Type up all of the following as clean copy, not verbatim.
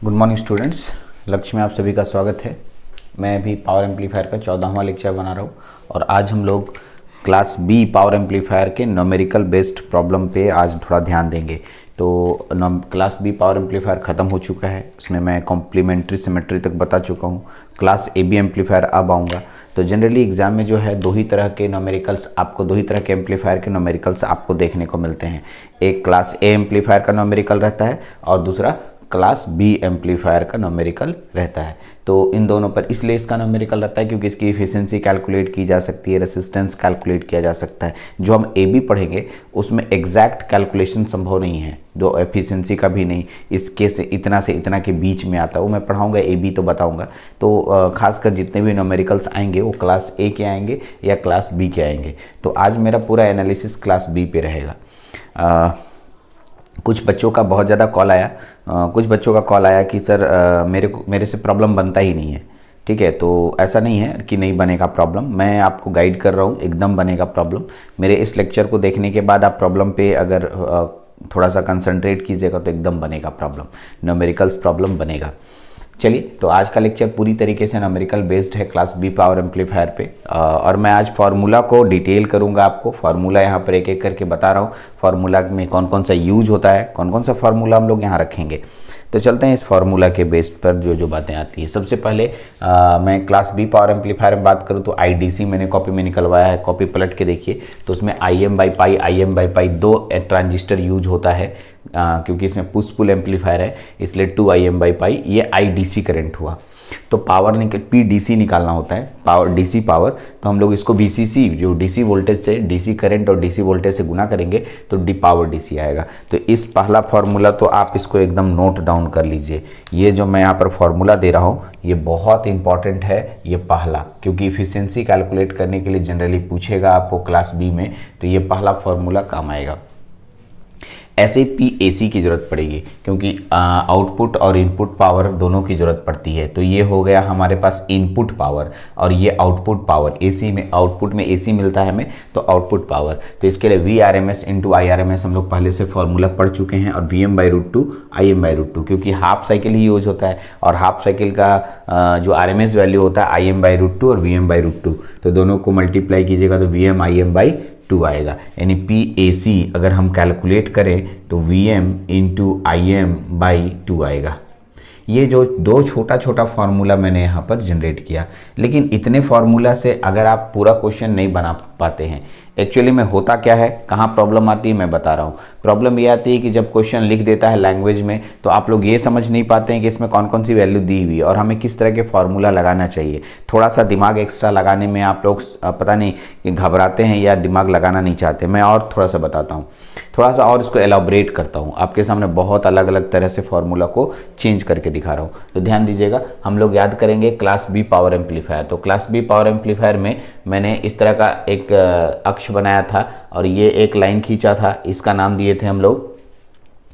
Good morning students, लक्ष्य में आप सभी का स्वागत है। मैं अभी पावर एम्पलीफायर का 14वां लेक्चर बना रहा हूँ और आज हम लोग क्लास बी पावर एम्पलीफायर के न्यूमेरिकल बेस्ड प्रॉब्लम पे आज थोड़ा ध्यान देंगे। तो क्लास बी पावर एम्पलीफायर ख़त्म हो चुका है, उसमें मैं कॉम्प्लीमेंट्री सिमेट्री तक बता चुका हूँ। क्लास ए बी एम्पलीफायर अब आऊँगा। तो जनरली एग्जाम में जो है दो ही तरह के एम्पलीफायर के न्यूमेरिकल्स आपको देखने को मिलते हैं। एक क्लास ए एम्पलीफायर का न्यूमेरिकल रहता है और दूसरा क्लास बी एम्पलीफायर का न्यूमेरिकल रहता है। तो इन दोनों पर इसलिए इसका न्यूमेरिकल रहता है क्योंकि इसकी एफिशिएंसी कैलकुलेट की जा सकती है, रेसिस्टेंस कैलकुलेट किया जा सकता है। जो हम ए बी पढ़ेंगे उसमें एग्जैक्ट कैलकुलेशन संभव नहीं है, जो एफिशिएंसी का भी नहीं, इसके से इतना के बीच में आता है, वो मैं पढ़ाऊँगा, ए बी तो बताऊँगा। तो खासकर जितने भी न्यूमेरिकल्स आएंगे वो क्लास ए के आएंगे या क्लास बी के आएंगे। तो आज मेरा पूरा एनालिसिस क्लास बी पे रहेगा। कुछ बच्चों का बहुत ज़्यादा कॉल आया कि सर मेरे से प्रॉब्लम बनता ही नहीं है। ठीक है, तो ऐसा नहीं है कि नहीं बनेगा प्रॉब्लम, मैं आपको गाइड कर रहा हूँ, एकदम बनेगा प्रॉब्लम। मेरे इस लेक्चर को देखने के बाद आप प्रॉब्लम पे अगर थोड़ा सा कंसंट्रेट कीजिएगा तो एकदम बनेगा प्रॉब्लम, न्यूमेरिकल्स प्रॉब्लम बनेगा। चलिए, तो आज का लेक्चर पूरी तरीके से न्यूमेरिकल बेस्ड है क्लास बी पावर एम्पलीफायर पे। और मैं आज फार्मूला को डिटेल करूंगा आपको। फार्मूला यहाँ पर एक एक करके बता रहा हूँ, फार्मूला में कौन कौन सा यूज होता है, कौन कौन सा फार्मूला हम लोग यहाँ रखेंगे। तो चलते हैं इस फार्मूला के बेस्ड पर जो बातें आती है। सबसे पहले मैं क्लास बी पावर एम्पलीफायर में बात करूँ तो IDC मैंने कॉपी में निकलवाया है, कॉपी पलट के देखिए। तो उसमें IM/पाई दो ट्रांजिस्टर यूज होता है, क्योंकि इसमें पुश पुल एम्पलीफायर है, इसलिए 2IM/पाई, ये IDC करंट हुआ। तो पावर PDC निकालना होता है, पावर DC पावर। तो हम लोग इसको VCC, जो DC वोल्टेज से, DC करंट और DC वोल्टेज से गुना करेंगे तो पावर DC आएगा। तो इस पहला फार्मूला तो आप इसको एकदम नोट डाउन कर लीजिए। ये जो मैं यहाँ पर फार्मूला दे रहा हूँ ये बहुत इंपॉर्टेंट है, ये पहला, क्योंकि इफिशियंसी कैलकुलेट करने के लिए जनरली पूछेगा आपको क्लास बी में, तो ये पहला फार्मूला काम आएगा। ऐसे PAC की ज़रूरत पड़ेगी क्योंकि आउटपुट और इनपुट पावर दोनों की ज़रूरत पड़ती है। तो ये हो गया हमारे पास इनपुट पावर और ये आउटपुट पावर। AC में, आउटपुट में AC मिलता है हमें, तो आउटपुट पावर। तो इसके लिए VRMS × IRMS हम लोग पहले से फॉर्मूला पढ़ चुके हैं, और VM/√2 IM/√2, क्योंकि हाफ साइकिल ही यूज होता है और हाफ साइकिल का जो RMS वैल्यू होता है IM/√2 और VM/√2। तो दोनों को मल्टीप्लाई कीजिएगा तो VM IM/2 आएगा। यानी PAC अगर हम कैलकुलेट करें तो VM × IM/2 आएगा। ये जो दो छोटा छोटा फार्मूला मैंने यहाँ पर जनरेट किया, लेकिन इतने फार्मूला से अगर आप पूरा क्वेश्चन नहीं बना पाते हैं। एक्चुअली में होता क्या है, कहाँ प्रॉब्लम आती है मैं बता रहा हूँ। प्रॉब्लम ये आती है कि जब क्वेश्चन लिख देता है लैंग्वेज में तो आप लोग ये समझ नहीं पाते हैं कि इसमें कौन कौन सी वैल्यू दी हुई है और हमें किस तरह के फार्मूला लगाना चाहिए। थोड़ा सा दिमाग एक्स्ट्रा लगाने में आप लोग पता नहीं कि घबराते हैं या दिमाग लगाना नहीं चाहते। मैं और थोड़ा सा बताता हूँ, थोड़ा सा और इसको एलाबोरेट करता हूँ आपके सामने, बहुत अलग अलग तरह से फार्मूला को चेंज करके दिखा रहा हूँ। तो ध्यान दीजिएगा, हम लोग याद करेंगे क्लास बी पावर एम्पलीफायर। तो क्लास बी पावर एम्पलीफायर में मैंने इस तरह का एक अक्ष बनाया था और ये एक लाइन खींचा था, इसका नाम दिए थे हम लोग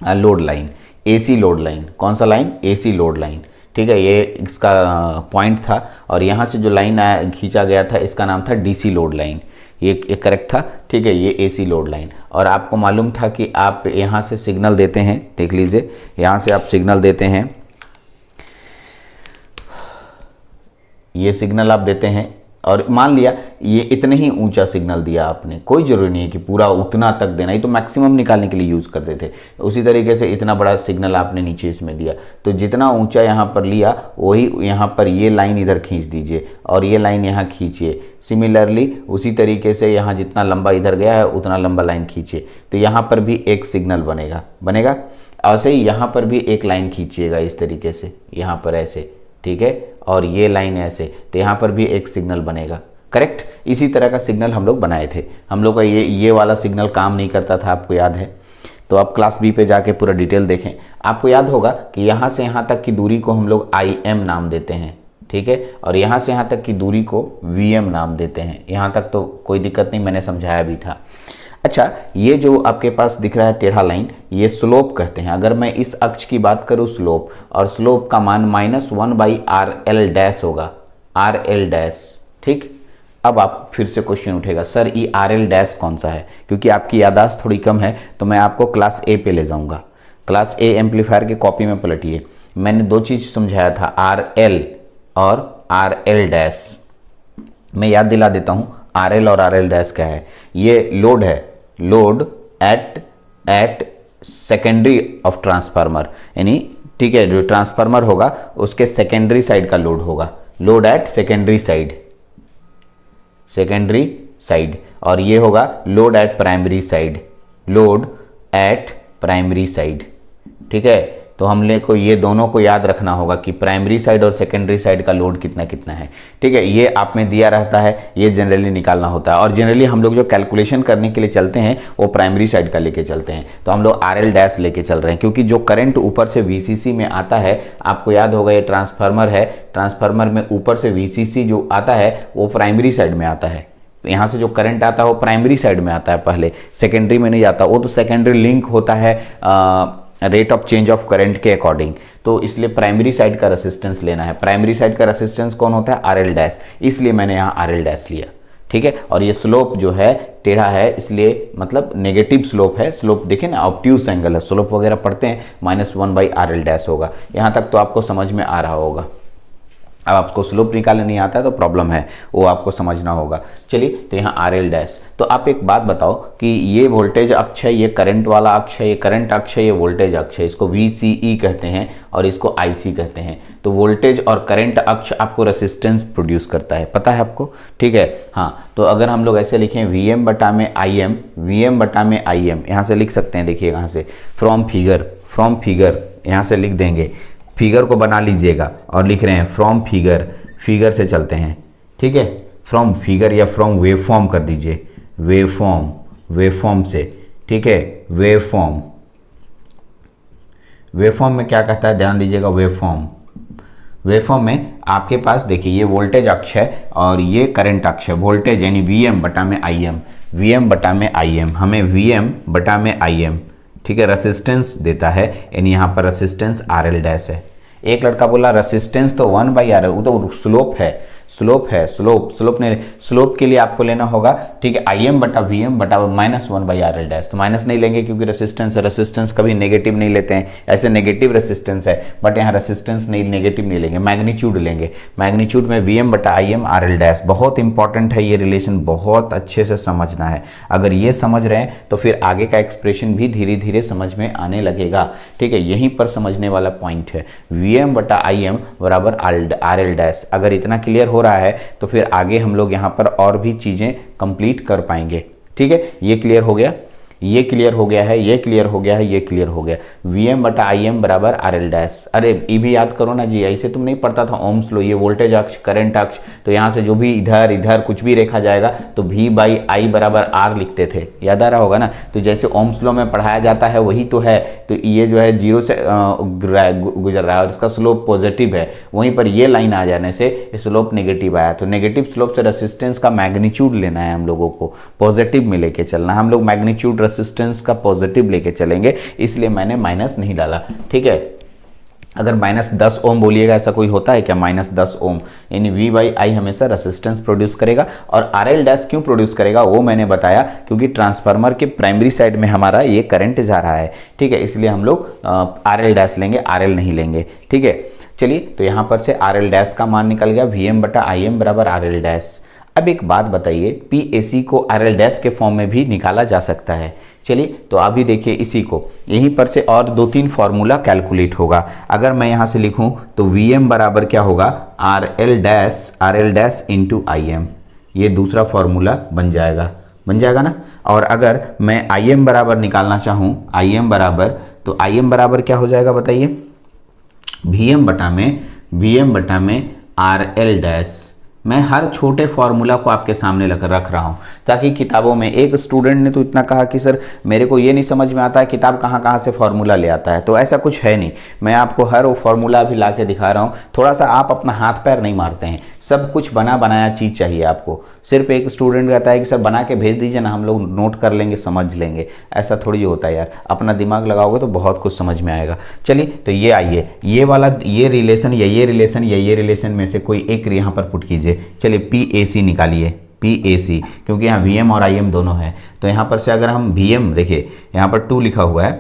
load line, AC load line. कौन सा लाइन? AC load line. ठीक है, ये इसका पॉइंट था और यहाँ से जो लाइन खींचा गया था इसका नाम था DC लोड लाइन। ये करेक्ट था। ठीक है, ये AC लोड लाइन। और आपको मालूम था कि आप यहाँ से सिग्नल देते हैं, देख लीजिए, यहाँ से आप सिग्नल देते हैं, ये सिग्नल आप देते हैं और मान लिया ये इतने ही ऊंचा सिग्नल दिया आपने, कोई जरूरी नहीं है कि पूरा उतना तक देना, ये तो मैक्सिमम निकालने के लिए यूज़ करते थे। उसी तरीके से इतना बड़ा सिग्नल आपने नीचे इसमें दिया, तो जितना ऊंचा यहाँ पर लिया वही यहाँ पर ये लाइन इधर खींच दीजिए और ये लाइन यहाँ खींचिए। सिमिलरली उसी तरीके से यहाँ जितना लंबा इधर गया है उतना लंबा लाइन खींचिए, तो यहाँ पर भी एक सिग्नल बनेगा। ऐसे ही यहाँ पर भी एक लाइन खींचिएगा इस तरीके से, यहाँ पर ऐसे, ठीक है, और ये लाइन ऐसे, तो यहाँ पर भी एक सिग्नल बनेगा। करेक्ट, इसी तरह का सिग्नल हम लोग बनाए थे। हम लोग का ये वाला सिग्नल काम नहीं करता था, आपको याद है। तो आप क्लास बी पे जाके पूरा डिटेल देखें। आपको याद होगा कि यहाँ से यहाँ तक की दूरी को हम लोग IM नाम देते हैं, ठीक है, और यहाँ से यहाँ तक की दूरी को VM नाम देते हैं। यहाँ तक तो कोई दिक्कत नहीं, मैंने समझाया भी था। अच्छा, ये जो आपके पास दिख रहा है टेढ़ा लाइन, ये स्लोप कहते हैं। अगर मैं इस अक्ष की बात करूँ स्लोप, और स्लोप का मान -1/RL डैश होगा, RL डैश। ठीक, अब आप फिर से क्वेश्चन उठेगा, सर ये RL डैश कौन सा है? क्योंकि आपकी याददाश्त थोड़ी कम है तो मैं आपको क्लास ए पे ले जाऊंगा। क्लास ए एम्पलीफायर के कॉपी में पलटिए, मैंने दो चीज़ समझाया था, आर एल और आर एल डैश। मैं याद दिला देता हूँ, आर एल और आर एल डैश क्या है। ये लोड है, load at secondary of transformer, यानी ठीक है, जो ट्रांसफार्मर होगा उसके सेकेंडरी साइड का लोड होगा, लोड एट सेकेंडरी साइड, और ये होगा लोड एट प्राइमरी साइड, ठीक है। तो हमने को ये दोनों को याद रखना होगा कि प्राइमरी साइड और सेकेंडरी साइड का लोड कितना कितना है, ठीक है। ये आप में दिया रहता है, ये जनरली निकालना होता है, और जनरली हम लोग जो कैलकुलेशन करने के लिए चलते हैं वो प्राइमरी साइड का लेके चलते हैं। तो हम लोग आर एल डैश लेके चल रहे हैं, क्योंकि जो करंट ऊपर से वीसीसी में आता है, आपको याद होगा ये ट्रांसफार्मर है, ट्रांसफार्मर में ऊपर से वीसीसी जो आता है वो प्राइमरी साइड में आता है। यहाँ से जो करंट आता है वो प्राइमरी साइड में आता है, पहले सेकेंडरी में नहीं जाता, वो तो सेकेंडरी लिंक होता है rate of change of current के अकॉर्डिंग। तो इसलिए प्राइमरी साइड का रेसिस्टेंस लेना है। प्राइमरी साइड का रेसिस्टेंस कौन होता है? आर एल डैश, इसलिए मैंने यहाँ आर एल डैश लिया, ठीक है। और ये स्लोप जो है टेढ़ा है, इसलिए मतलब नेगेटिव स्लोप है। स्लोप देखिए ना, ऑब्ट्यूज एंगल है, स्लोप वगैरह पढ़ते हैं, -1/RL डैश होगा। यहाँ तक तो आपको समझ में आ रहा होगा। अब आपको स्लोप निकालने नहीं आता है तो प्रॉब्लम है, वो आपको समझना होगा। चलिए, तो यहाँ आर एल डैश। तो आप एक बात बताओ कि ये वोल्टेज अक्ष है, ये करंट वाला अक्ष है, ये करंट अक्ष है, ये वोल्टेज अक्ष है, इसको VCE कहते हैं और इसको IC कहते हैं। तो वोल्टेज और करंट अक्ष आपको रेसिस्टेंस प्रोड्यूस करता है, पता है आपको, ठीक है। हाँ, तो अगर हम लोग ऐसे लिखें VM बटा में IM, यहाँ से लिख सकते हैं, देखिए यहाँ से फ्रॉम फिगर यहाँ से लिख देंगे, फिगर को बना लीजिएगा और लिख रहे हैं फ्रॉम फिगर से चलते हैं, ठीक है। फ्रॉम फिगर या फ्रॉम वेवफॉर्म कर दीजिए, वेवफॉर्म से, ठीक है। वेवफॉर्म में क्या कहता है, ध्यान दीजिएगा। वेवफॉर्म में आपके पास देखिए ये वोल्टेज अक्ष है और ये करंट अक्ष है। वोल्टेज यानी VM बटा में IM, हमें VM बटा में IM, ठीक है, रेसिस्टेंस देता है, यानी यहाँ पर रेसिस्टेंस आर एल डैश है। एक लड़का बोला रेसिस्टेंस तो 1/RL, वो तो स्लोप है, स्लोप के लिए आपको लेना होगा, ठीक है, IM बटा VM बटा -1/RL डैश। तो माइनस नहीं लेंगे क्योंकि रेसिस्टेंस है, रेसिस्टेंस कभी नेगेटिव नहीं लेते हैं, ऐसे नेगेटिव रेसिस्टेंस है, बट यहाँ रेसिस्टेंस नहीं, नेगेटिव नहीं लेंगे, मैग्नीट्यूड लेंगे। मैग्नीट्यूड में VM बटा IM RL डैश। बहुत इंपॉर्टेंट है ये रिलेशन, बहुत अच्छे से समझना है। अगर ये समझ रहे हैं तो फिर आगे का एक्सप्रेशन भी धीरे धीरे समझ में आने लगेगा, ठीक है। यहीं पर समझने वाला पॉइंट है, VM बटा IM बराबर RL डैश। अगर इतना क्लियर हो रहा है तो फिर आगे हम लोग यहाँ पर और भी चीजें कंप्लीट कर पाएंगे, ठीक है। ये क्लियर हो गया, ये क्लियर हो गया है, ये क्लियर हो गया है, ये क्लियर हो गया। VM बटा IM बराबर RL डैश। अरे ये भी याद करो ना जी, ऐसे तुम नहीं पढ़ता था ओम्स लो, ये वोल्टेज अक्ष, करंट अक्ष, तो यहाँ से जो भी इधर कुछ भी रेखा जाएगा तो V/I बराबर R लिखते थे, याद आ रहा होगा ना। तो जैसे ओम्स लो में पढ़ाया जाता है वही तो है। तो ये जो है 0 से गुजर रहा है और इसका स्लोप पॉजिटिव है, वहीं पर ये लाइन आ जाने से स्लोप नेगेटिव आया। तो नेगेटिव स्लोप से रेसिस्टेंस का मैग्नीट्यूड लेना है हम लोगों को, पॉजिटिव में लेके चलना। हम लोग मैग्नीट्यूड रेसिस्टेंस का पॉजिटिव लेके चलेंगे, इसलिए मैंने माइनस नहीं डाला, ठीक है। अगर -10 ओम बोलिएगा, ऐसा कोई होता है क्या? -10 ओम, यानी V/I हमेशा रेसिस्टेंस प्रोड्यूस करेगा। और RL डैश क्यों प्रोड्यूस करेगा वो मैंने बताया, क्योंकि ट्रांसफार्मर के प्राइमरी साइड में हमारा ये करंट जा रहा है, ठीक है, इसलिए हम लोग RL डैश लेंगे, RL नहीं लेंगे, ठीक है। चलिए, तो यहाँ पर से RL डैश का मान निकल गया, VM बटा IM बराबर RL डैश। अब एक बात बताइए, PAC को RL डैश के फॉर्म में भी निकाला जा सकता है। चलिए, तो अभी देखिए इसी को, यहीं पर से और 2-3 फॉर्मूला कैलकुलेट होगा। अगर मैं यहाँ से लिखूँ तो VM बराबर क्या होगा, RL डैश इंटू IM, ये दूसरा फॉर्मूला बन जाएगा ना। और अगर मैं IM बराबर निकालना चाहूँ, IM बराबर क्या हो जाएगा बताइए, VM बटा में RL डैश। मैं हर छोटे फॉर्मूला को आपके सामने रख रहा हूँ, ताकि किताबों में, एक स्टूडेंट ने तो इतना कहा कि सर मेरे को ये नहीं समझ में आता है किताब कहाँ से फॉर्मूला ले आता है। तो ऐसा कुछ है नहीं, मैं आपको हर वो फॉर्मूला भी ला के दिखा रहा हूँ। थोड़ा सा आप अपना हाथ पैर नहीं मारते हैं, सब कुछ बना बनाया चीज़ चाहिए आपको। सिर्फ एक स्टूडेंट कहता है कि सर बना के भेज दीजिए ना, हम लोग नोट कर लेंगे, समझ लेंगे। ऐसा थोड़ी होता है यार, अपना दिमाग लगाओगे तो बहुत कुछ समझ में आएगा। चलिए, तो ये आइए, ये वाला ये रिलेशन या ये रिलेशन में से कोई एक यहाँ पर पुट कीजिए। चलिए, PAC निकालिए, PAC, क्योंकि यहाँ VM और IM दोनों है। तो यहाँ पर से अगर हम VM देखिए, यहाँ पर 2 लिखा हुआ है,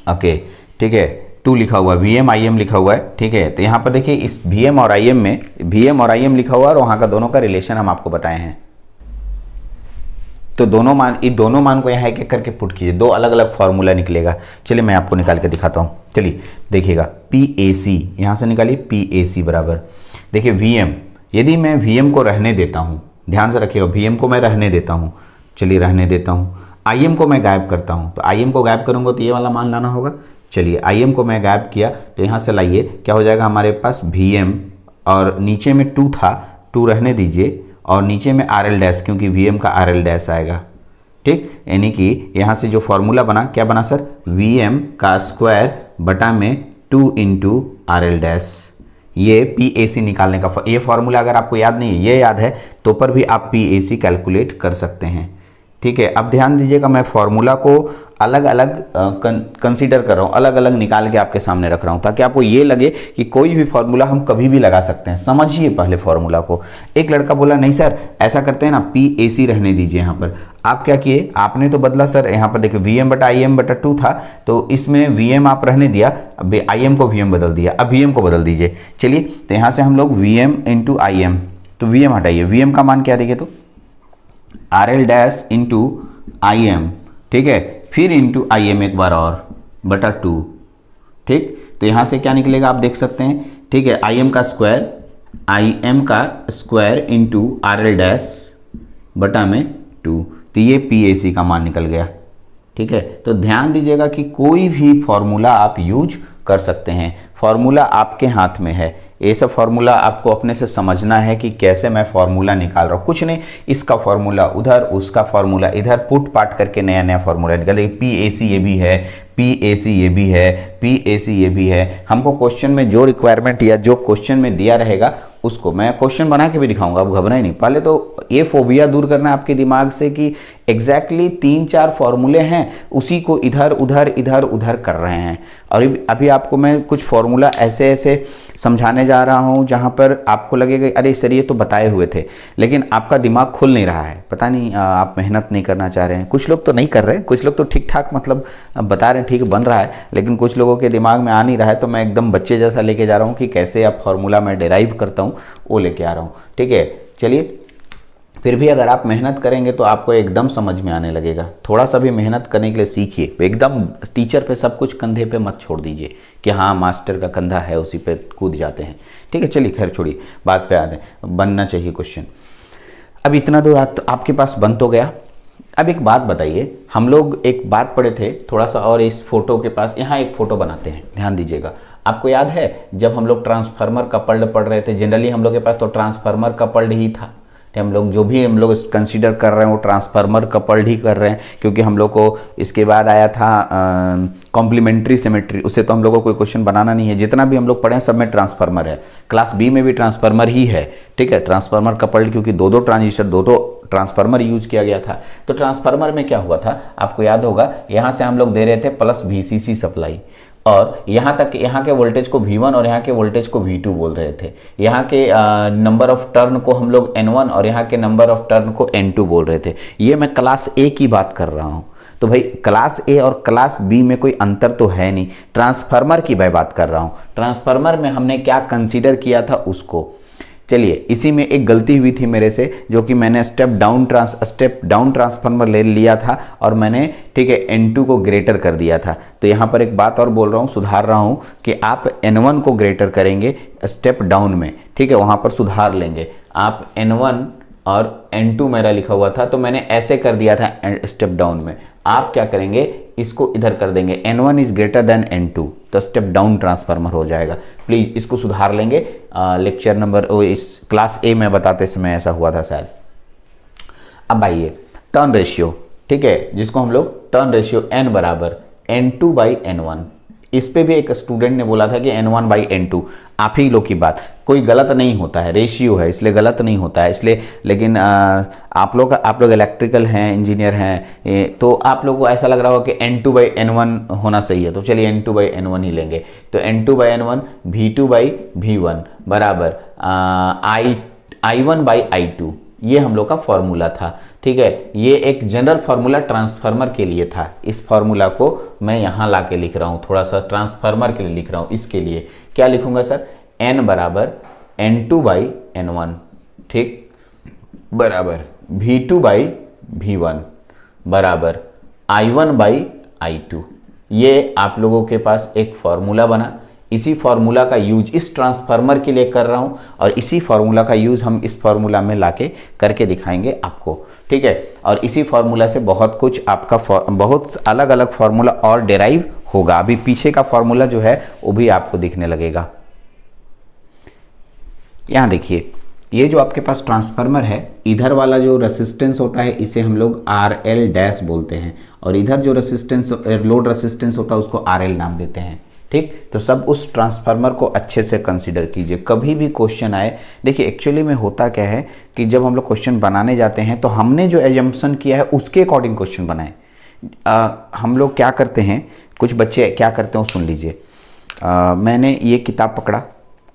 ओके, ठीक है, टू लिखा हुआ है, वीएम आईएम लिखा हुआ है, ठीक है। तो यहाँ पर देखिए इस वीएम और आईएम में वीएम और आईएम लिखा हुआ है और वहाँ का दोनों का रिलेशन हम आपको बताए हैं। तो दोनों मान को यहाँ एक एक करके पुट कीजिए, दो अलग अलग फॉर्मूला निकलेगा। चलिए मैं आपको निकाल के दिखाता हूँ। चलिए देखिएगा, पी ए सी यहाँ से निकालिए, पी ए सी बराबर देखिए वीएम, यदि मैं वीएम को रहने देता हूँ, ध्यान से रखिएगा, वीएम को मैं रहने देता हूँ, चलिए रहने देता हूँ, आईएम को मैं गायब करता हूँ, तो आईएम को गायब करूँगा तो ये वाला मान लाना होगा। चलिए आईएम को मैं गायब किया तो यहाँ से लाइए, क्या हो जाएगा हमारे पास वीएम और नीचे में 2 था, 2 रहने दीजिए और नीचे में आर एल डैश, क्योंकि वीएम का आर एल डैश आएगा, ठीक। यानी कि यहाँ से जो फॉर्मूला बना, क्या बना सर, वीएम का स्क्वायर बटा में 2 इंटू आर एल डैश। ये पी ए सी निकालने का ये फॉर्मूला अगर आपको याद नहीं है, ये याद है तो पर भी आप पी ए सी कैलकुलेट कर सकते हैं, ठीक है। अब ध्यान दीजिएगा, मैं फॉर्मूला को अलग अलग कंसीडर कर रहा हूँ, अलग अलग निकाल के आपके सामने रख रहा हूँ ताकि आपको ये लगे कि कोई भी फॉर्मूला हम कभी भी लगा सकते हैं। समझिए पहले फॉर्मूला को। एक लड़का बोला नहीं सर ऐसा करते हैं ना, पी ए सी रहने दीजिए। यहाँ पर आप क्या किए, आपने तो बदला सर, यहाँ पर देखिए वी एम बटा आई एम बटा 2 था, तो इसमें वी एम आप रहने दिया, अब आई एम को वी एम बदल दिया, अब वी एम को बदल दीजिए। चलिए तो यहाँ से हम लोग V M into I M, तो वी एम हटाइए, वी एम का मान क्या देखिए तो R L dash into I M, ठीक है, फिर इंटू आई एम एक बार और बटा 2, ठीक। तो यहाँ से क्या निकलेगा आप देख सकते हैं, ठीक है, आई एम का square into are L dash बटा में 2, तो ये पी ए सी का मान निकल गया, ठीक है। तो ध्यान दीजिएगा कि कोई भी फॉर्मूला आप यूज कर सकते हैं, फॉर्मूला आपके हाथ में है। ये सब फॉर्मूला आपको अपने से समझना है कि कैसे मैं फॉर्मूला निकाल रहा हूँ, कुछ नहीं, इसका फॉर्मूला उधर, उसका फॉर्मूला इधर, पुट पाट करके नया नया फॉर्मूला निकाल। पी ए सी ये भी है, पी ए सी ये भी है, पी ए सी ये भी है। हमको क्वेश्चन में जो रिक्वायरमेंट या जो क्वेश्चन में दिया रहेगा उसको मैं क्वेश्चन बना के भी दिखाऊंगा, आप घबराए नहीं। पहले तो ये फोबिया दूर करना आपके दिमाग से कि एग्जैक्टली 3-4 फॉर्मूले हैं, उसी को इधर उधर इधर उधर कर रहे हैं। और अभी आपको मैं कुछ फॉर्मूला ऐसे ऐसे समझाने जा रहा हूं जहां पर आपको लगेगा अरे सर ये तो बताए हुए थे, लेकिन आपका दिमाग खुल नहीं रहा है, पता नहीं आप मेहनत नहीं करना चाह रहे हैं। कुछ लोग तो नहीं कर रहे, कुछ लोग तो ठीक ठाक मतलब बता रहे हैं, ठीक बन रहा है, लेकिन कुछ लोगों के दिमाग में आ नहीं रहा है। तो मैं एकदम बच्चे जैसा लेके जा रहा हूँ कि कैसे आप फॉर्मूला मैं डिराइव करता हूँ वो लेके आ रहा हूँ, ठीक है। चलिए फिर भी अगर आप मेहनत करेंगे तो आपको एकदम समझ में आने लगेगा। थोड़ा सा भी मेहनत करने के लिए सीखिए, एकदम टीचर पे सब कुछ कंधे पे मत छोड़ दीजिए कि हाँ मास्टर का कंधा है उसी पे कूद जाते हैं, ठीक है। चलिए खैर छोड़िए, बात पे आते हैं, बनना चाहिए क्वेश्चन। अब इतना दूर आपके पास बन तो गया। अब एक बात बताइए, हम लोग एक बात पढ़े थे थोड़ा सा, और इस फोटो के पास यहाँ एक फोटो बनाते हैं, ध्यान दीजिएगा। आपको याद है जब हम लोग ट्रांसफार्मर कपल्ड पढ़ रहे थे, जनरली हम लोग के पास तो ट्रांसफार्मर कपल्ड ही था, हम लोग जो भी हम लोग कंसीडर कर रहे हैं वो ट्रांसफार्मर कपल्ड ही कर रहे हैं, क्योंकि हम लोग को इसके बाद आया था कॉम्प्लीमेंट्री सिमेट्री, उससे तो हम लोग को कोई क्वेश्चन बनाना नहीं है। जितना भी हम लोग पढ़े हैं सब में ट्रांसफार्मर है, क्लास बी में भी ट्रांसफार्मर ही है, ठीक है। ट्रांसफार्मर कपल्ड क्योंकि दो ट्रांजिस्टर दो ट्रांसफार्मर यूज किया गया था। तो ट्रांसफार्मर में क्या हुआ था आपको याद होगा, यहाँ से हम लोग दे रहे थे प्लस VCC सप्लाई, और यहाँ तक यहाँ के वोल्टेज को V1 और यहाँ के वोल्टेज को V2 बोल रहे थे। यहाँ के नंबर ऑफ टर्न को हम लोग N1 और यहाँ के नंबर ऑफ टर्न को N2 बोल रहे थे। ये मैं क्लास ए की बात कर रहा हूँ। तो भाई क्लास ए और क्लास बी में कोई अंतर तो है नहीं, ट्रांसफार्मर की मैं बात कर रहा हूँ। ट्रांसफार्मर में हमने क्या कंसीडर किया था उसको। चलिए इसी में एक गलती हुई थी मेरे से, जो कि मैंने स्टेप डाउन ट्रांसफार्मर ले लिया था और मैंने, ठीक है, N2 को ग्रेटर कर दिया था। तो यहाँ पर एक बात और बोल रहा हूँ, सुधार रहा हूँ कि आप N1 को ग्रेटर करेंगे स्टेप डाउन में, ठीक है, वहाँ पर सुधार लेंगे आप। N1 और N2 मेरा लिखा हुआ था तो मैंने ऐसे कर दिया था स्टेप डाउन में। आप क्या करेंगे, इसको इधर कर देंगे, N1 is greater than N2, तो स्टेप डाउन ट्रांसफार्मर हो जाएगा। प्लीज इसको सुधार लेंगे। लेक्चर नंबर इस क्लास ए में बताते समय ऐसा हुआ था शायद। अब आइए टर्न रेशियो, ठीक है, जिसको हम लोग टर्न रेशियो N बराबर N2/N1, इस पे भी एक स्टूडेंट ने बोला था कि N1/N2। आप ही लोग की बात, कोई गलत नहीं होता है, रेशियो है इसलिए गलत नहीं होता है इसलिए। लेकिन आप लोग इलेक्ट्रिकल हैं, इंजीनियर हैं, तो आप लोग को ऐसा लग रहा होगा कि N2/N1 होना सही है, तो चलिए N2/N1 ही लेंगे। तो N2/N1 V2/V1 बराबर I1/I2, ये हम लोग का फॉर्मूला था। ठीक है, ये एक जनरल फॉर्मूला ट्रांसफार्मर के लिए था। इस फॉर्मूला को मैं यहाँ ला के लिख रहा हूँ, थोड़ा सा ट्रांसफार्मर के लिए लिख रहा हूँ। इसके लिए क्या लिखूंगा सर, n बराबर N2 बाई N1, ठीक, बराबर V2 बाई V1 बराबर I1 बाई I2। ये आप लोगों के पास एक फॉर्मूला बना। इसी फॉर्मूला का यूज इस ट्रांसफार्मर के लिए कर रहा हूं और इसी फॉर्मूला का यूज हम इस फॉर्मूला में लाके करके दिखाएंगे आपको। ठीक है, और इसी फॉर्मूला से बहुत कुछ आपका बहुत अलग अलग फॉर्मूला और डेराइव होगा। अभी पीछे का फॉर्मूला जो है वो भी आपको दिखने लगेगा। यहां देखिए, ये जो आपके पास ट्रांसफार्मर है, इधर वाला जो रेसिस्टेंस होता है इसे हम लोग RL डैश बोलते हैं, और इधर जो रेसिस्टेंस लोड रेसिस्टेंस होता है उसको RL नाम देते हैं। ठीक, तो सब उस ट्रांसफार्मर को अच्छे से कंसीडर कीजिए। कभी भी क्वेश्चन आए, देखिए एक्चुअली में होता क्या है कि जब हम लोग क्वेश्चन बनाने जाते हैं तो हमने जो एजम्पशन किया है उसके अकॉर्डिंग क्वेश्चन बनाए। हम लोग क्या करते हैं, कुछ बच्चे क्या करते हैं सुन लीजिए। मैंने ये किताब पकड़ा,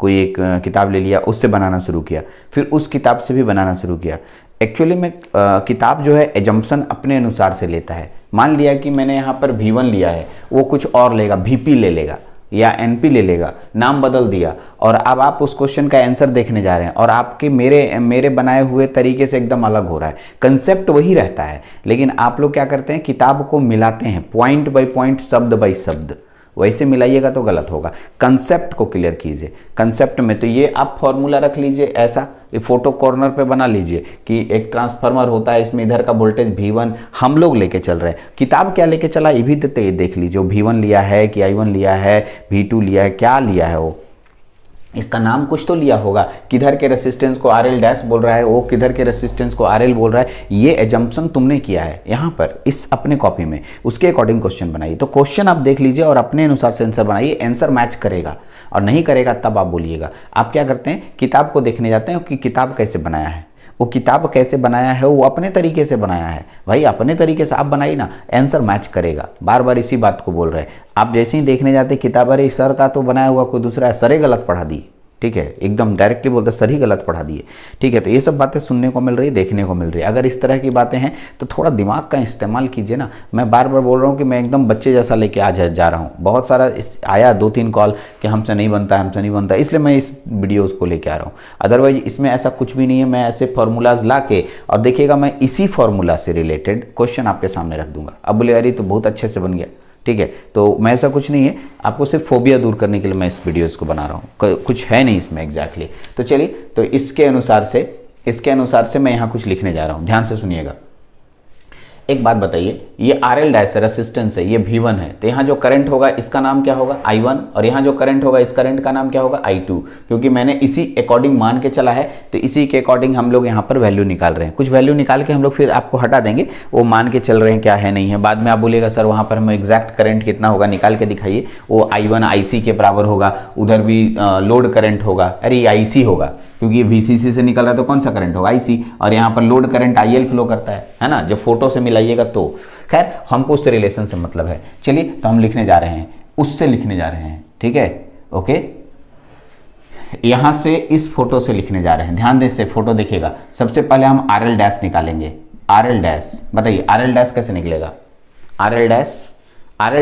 कोई एक किताब ले लिया, उससे बनाना शुरू किया, फिर उस किताब से भी बनाना शुरू किया। एक्चुअली में किताब जो है एजम्पशन अपने अनुसार से लेता है। मान लिया कि मैंने यहाँ पर V1 लिया है, वो कुछ और लेगा, VP ले लेगा या NP ले लेगा, नाम बदल दिया, और अब आप उस क्वेश्चन का आंसर देखने जा रहे हैं और आपके मेरे बनाए हुए तरीके से एकदम अलग हो रहा है। कंसेप्ट वही रहता है, लेकिन आप लोग क्या करते हैं, किताब को मिलाते हैं पॉइंट बाय पॉइंट, शब्द बाय शब्द। वैसे मिलाइएगा तो गलत होगा। कंसेप्ट को क्लियर कीजिए। कंसेप्ट में तो ये आप फॉर्मूला रख लीजिए, ऐसा फोटो कॉर्नर पे बना लीजिए कि एक ट्रांसफार्मर होता है, इसमें इधर का वोल्टेज V1 हम लोग लेके चल रहे हैं। किताब क्या लेके चला ये भी देख लीजिए, V1 लिया है कि I1 लिया है, V2 लिया है, क्या लिया है, वो इसका नाम कुछ तो लिया होगा। किधर के रेसिस्टेंस को RL डैश बोल रहा है, वो किधर के रेसिस्टेंस को RL बोल रहा है, ये एजम्पशन तुमने किया है यहाँ पर इस अपने कॉपी में, उसके अकॉर्डिंग क्वेश्चन बनाइए। तो क्वेश्चन आप देख लीजिए और अपने अनुसार से आंसर बनाइए। आंसर मैच करेगा, और नहीं करेगा तब आप बोलिएगा। आप क्या करते हैं, किताब को देखने जाते हैं कि किताब कैसे बनाया है, वो किताब कैसे बनाया है, वो अपने तरीके से बनाया है। भाई अपने तरीके से आप बनाइए ना, आंसर मैच करेगा। बार बार इसी बात को बोल रहे हैं। आप जैसे ही देखने जाते किताब, अरे सर का तो बनाया हुआ कोई दूसरा है, सर ही गलत पढ़ा दिए। ठीक है, एकदम डायरेक्टली बोलते सर ही गलत पढ़ा दिए। ठीक है, तो ये सब बातें सुनने को मिल रही है, देखने को मिल रही है। अगर इस तरह की बातें हैं तो थोड़ा दिमाग का इस्तेमाल कीजिए ना। मैं बार बार बोल रहा हूँ कि मैं एकदम बच्चे जैसा लेके आ जा रहा हूँ। बहुत सारा आया 2-3 कॉल कि हमसे नहीं बनता, हमसे नहीं बनता, इसलिए मैं इस वीडियोज़ को लेके आ रहा हूँ। अदरवाइज इसमें ऐसा कुछ भी नहीं है। मैं ऐसे फार्मूलाज ला के और देखिएगा, मैं इसी फार्मूला से रिलेटेड क्वेश्चन आपके सामने रख दूंगा। अब बोले अरे तो बहुत अच्छे से बन गया। ठीक है, तो मैं ऐसा कुछ नहीं है, आपको सिर्फ फोबिया दूर करने के लिए मैं इस वीडियोस को बना रहा हूँ, कुछ है नहीं इसमें एग्जैक्टली। तो चलिए, तो इसके अनुसार से मैं यहाँ कुछ लिखने जा रहा हूँ, ध्यान से सुनिएगा। एक बात बताइए, ये RL डैश रेसिस्टेंस है, ये V1 है, तो यहाँ जो करंट होगा इसका नाम क्या होगा, I1, और यहाँ जो करंट होगा इस करंट का नाम क्या होगा, I2। क्योंकि मैंने इसी अकॉर्डिंग मान के चला है, तो इसी के अकॉर्डिंग हम लोग यहाँ पर वैल्यू निकाल रहे हैं। कुछ वैल्यू निकाल के हम लोग फिर आपको हटा देंगे, वो मान के चल रहे हैं क्या है नहीं है। बाद में आप बोलिएगा सर वहाँ पर हमें एग्जैक्ट करंट कितना होगा निकाल के दिखाइए, वो I1 IC के बराबर होगा, उधर भी लोड करंट होगा, अरे IC होगा क्योंकि VCC से निकल रहा है तो कौन सा करंट होगा, IC, और यहाँ पर लोड करंट IL फ्लो करता है ना। जब फोटो से मिलाइएगा तो खैर हमको उससे रिलेशन से मतलब है। चलिए, तो हम लिखने जा रहे हैं, उससे लिखने जा रहे हैं। ठीक है, ओके, यहां से इस फोटो से लिखने जा रहे हैं। ध्यान से फोटो देखिएगा। सबसे पहले हम RL डैश निकालेंगे। RL डैश बताइए, RL डैश कैसे निकलेगा, RL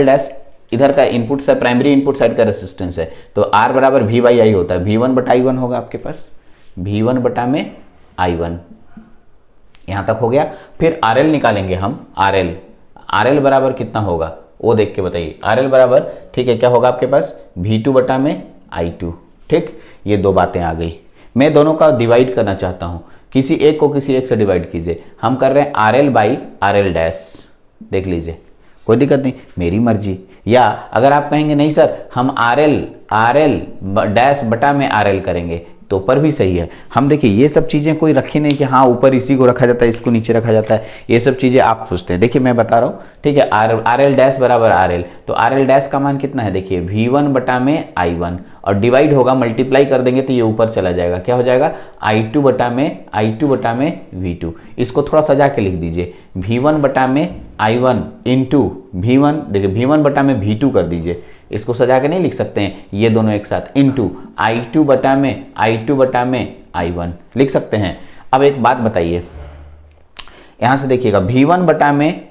डैश इधर का इनपुट से प्राइमरी इनपुट साइड का रेसिस्टेंस है, तो R बराबर V बाई I होता है। V1 बटा I1 होगा आपके पास, V1 बटा में I1, यहां तक हो गया। फिर RL निकालेंगे हम, RL बराबर कितना होगा वो देख के बताइए। RL बराबर, ठीक है, क्या होगा आपके पास, V2 बटा में I2। ठीक, ये दो बातें आ गई। मैं दोनों का डिवाइड करना चाहता हूं, किसी एक को किसी एक से डिवाइड कीजिए। हम कर रहे हैं RL बाई RL डैश, देख लीजिए, कोई दिक्कत नहीं, मेरी मर्जी। या अगर आप कहेंगे नहीं सर हम RL डैश बटा में RL करेंगे तो पर भी सही है। हम देखिए ये सब चीज़ें कोई रखी नहीं कि हाँ ऊपर इसी को रखा जाता है, इसको नीचे रखा जाता है, ये सब चीज़ें आप पूछते हैं। देखिए मैं बता रहा हूँ, ठीक है, RL डैश बराबर RL, तो RL डैश का मान कितना है, देखिए V1 बटा में I1, और डिवाइड होगा, मल्टीप्लाई कर देंगे तो ये ऊपर चला जाएगा, क्या हो जाएगा, I2 बटा में V2। इसको थोड़ा सजा के लिख दीजिए, V1 बटा में I1 इंटू V1, देखिए V1 बटा में V2 कर दीजिए, इसको सजा के नहीं लिख सकते हैं, ये दोनों एक साथ, इंटू I2 बटा में I1 लिख सकते हैं। अब एक बात बताइए, यहां से देखिएगा V1 बटा में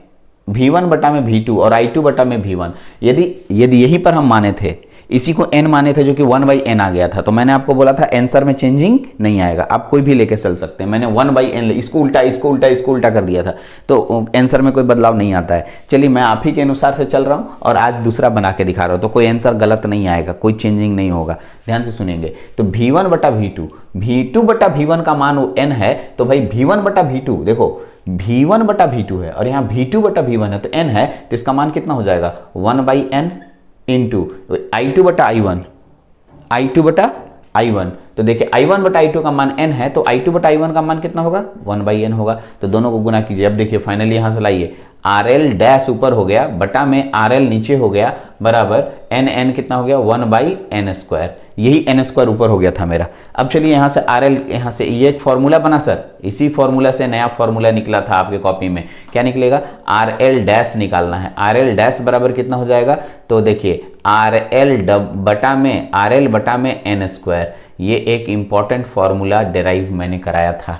V2 और I2 बटा में V1, यदि यहीं पर हम माने थे, इसी को n माने थे जो कि 1/n आ गया था, तो मैंने आपको बोला था आंसर में चेंजिंग नहीं आएगा। आप कोई भी लेके चल सकते हैं, मैंने 1/n इसको उल्टा कर दिया था, तो आंसर में कोई बदलाव नहीं आता है। चलिए मैं आप ही के अनुसार से चल रहा हूँ और आज दूसरा बना के दिखा रहा हूँ, तो कोई आंसर गलत नहीं आएगा, कोई चेंजिंग नहीं होगा। ध्यान से सुनेंगे। तो V1 बटा V2 बटा V1 का मान n है, तो भाई V1 बटा V2, देखो V1 बटा V2 है और यहाँ V2 बटा V1 है, तो n है, तो इसका मान कितना हो जाएगा 1/n इंटू I2 बटा I1। तो देखिए I1 बटा I2 का मान n है, तो I2 बटा I1 का मान कितना होगा 1/n होगा। तो दोनों को गुना कीजिए। अब देखिए फाइनली यहां से लाइए, RL डैश ऊपर हो गया बटा में RL नीचे हो गया बराबर n कितना हो गया 1/n²। यही n² ऊपर हो गया था मेरा। अब चलिए यहां से RL, यहां से ये एक फॉर्मूला बना सर, इसी फॉर्मूला से नया फॉर्मूला निकला था आपके कॉपी में। क्या निकलेगा, RL डैश निकालना है। RL डैश बराबर कितना हो जाएगा, तो देखिए RL बटा में n²। ये एक इंपॉर्टेंट फॉर्मूला डेराइव मैंने कराया था,